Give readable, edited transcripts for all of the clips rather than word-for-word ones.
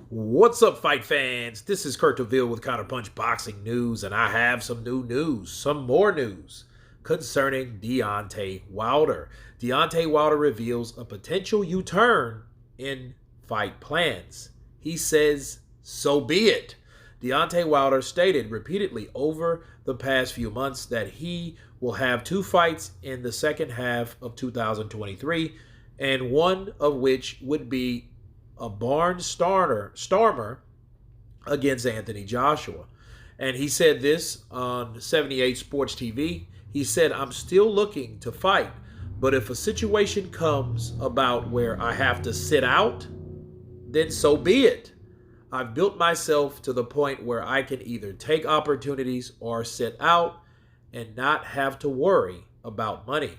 What's up, fight fans? This is Kurt DeVille with Counterpunch Boxing News, and I have some new news, some more news concerning Deontay Wilder. Deontay Wilder reveals a potential U-turn in fight plans. He says, so be it. Deontay Wilder stated repeatedly over the past few months that he will have two fights in the second half of 2023, and one of which would be a barn stormer against Anthony Joshua. And he said this on 78 Sports TV. He said, I'm still looking to fight, but if a situation comes about where I have to sit out, then so be it. I've built myself to the point where I can either take opportunities or sit out and not have to worry about money.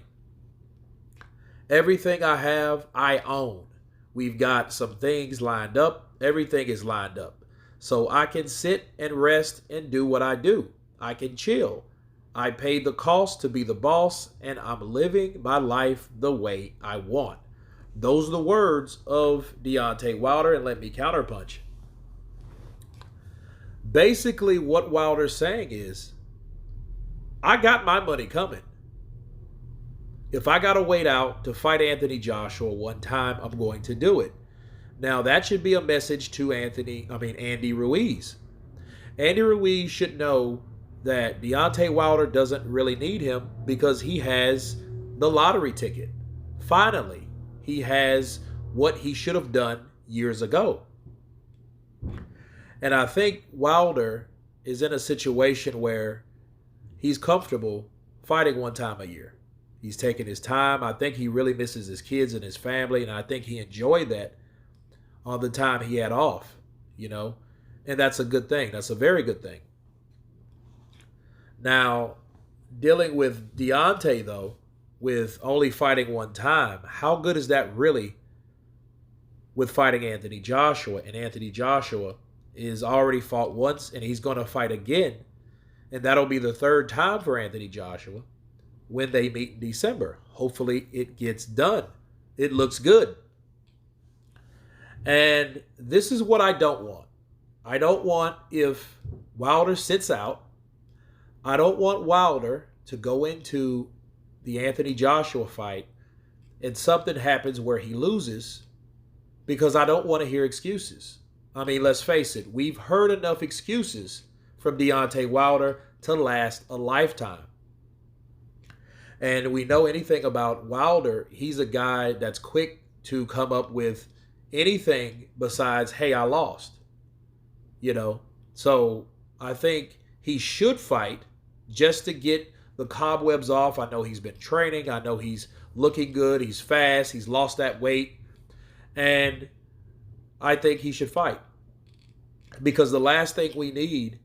Everything I have, I own. We've got some things lined up. Everything is lined up. So I can sit and rest and do what I do. I can chill. I paid the cost to be the boss, and I'm living my life the way I want. Those are the words of Deontay Wilder, and let me counterpunch. Basically, what Wilder's saying is, I got my money coming. If I got to wait out to fight Anthony Joshua one time, I'm going to do it. Now, that should be a message to Andy Ruiz. Andy Ruiz should know that Deontay Wilder doesn't really need him because he has the lottery ticket. Finally, he has what he should have done years ago. And I think Wilder is in a situation where he's comfortable fighting one time a year. He's taking his time. I think he really misses his kids and his family, and I think he enjoyed that on the time he had off, and that's a good thing. That's a very good thing. Now, dealing with Deontay, though, with only fighting one time, how good is that really with fighting Anthony Joshua? And Anthony Joshua is already fought once, and he's going to fight again, and that'll be the third time for Anthony Joshua when they meet in December. Hopefully it gets done. It looks good. And this is what I don't want. I don't want, if Wilder sits out, I don't want Wilder to go into the Anthony Joshua fight and something happens where he loses, because I don't want to hear excuses. I mean, let's face it, we've heard enough excuses from Deontay Wilder to last a lifetime. And we know anything about Wilder, he's a guy that's quick to come up with anything besides, hey, I lost. So I think he should fight just to get the cobwebs off. I know he's been training. I know he's looking good. He's fast. He's lost that weight. And I think he should fight. Because the last thing we need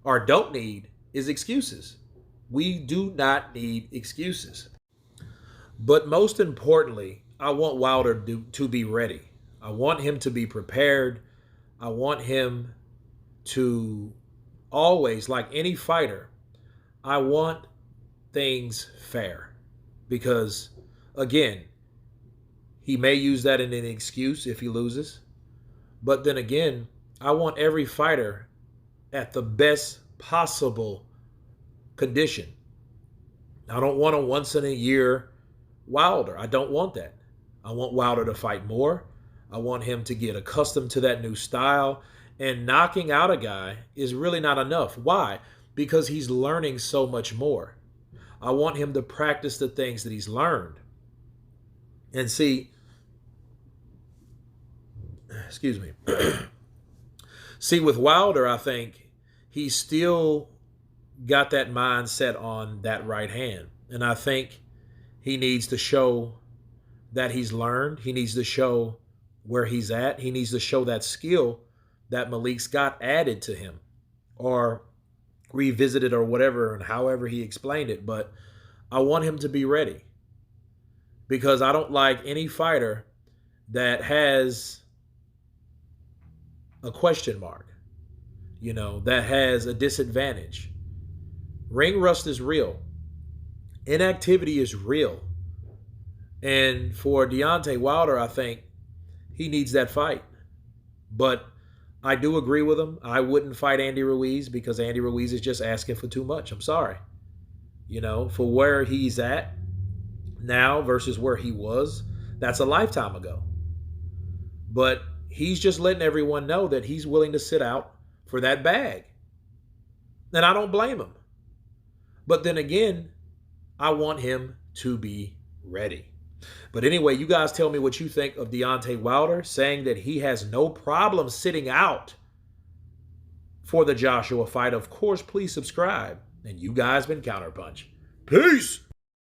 or don't need is excuses. We do not need excuses. But most importantly, I want Wilder to be ready. I want him to be prepared. I want him to always, like any fighter, I want things fair. Because, again, he may use that in an excuse if he loses. But then again, I want every fighter at the best possible condition. I don't want a once in a year Wilder. I don't want that. I want Wilder to fight more. I want him to get accustomed to that new style. And knocking out a guy is really not enough. Why? Because he's learning so much more. I want him to practice the things that he's learned. And see, excuse me. See, with Wilder, I think he's still got that mindset on that right hand. And I think he needs to show that he's learned. He needs to show where he's at. He needs to show that skill that Malik Scott added to him or revisited or whatever, and however he explained it. But I want him to be ready, because I don't like any fighter that has a question mark, that has a disadvantage. Ring rust is real. Inactivity is real. And for Deontay Wilder, I think he needs that fight. But I do agree with him. I wouldn't fight Andy Ruiz because Andy Ruiz is just asking for too much. I'm sorry. For where he's at now versus where he was, that's a lifetime ago. But he's just letting everyone know that he's willing to sit out for that bag. And I don't blame him. But then again, I want him to be ready. But anyway, you guys tell me what you think of Deontay Wilder saying that he has no problem sitting out for the Joshua fight. Of course, please subscribe. And you guys been Counterpunch. Peace!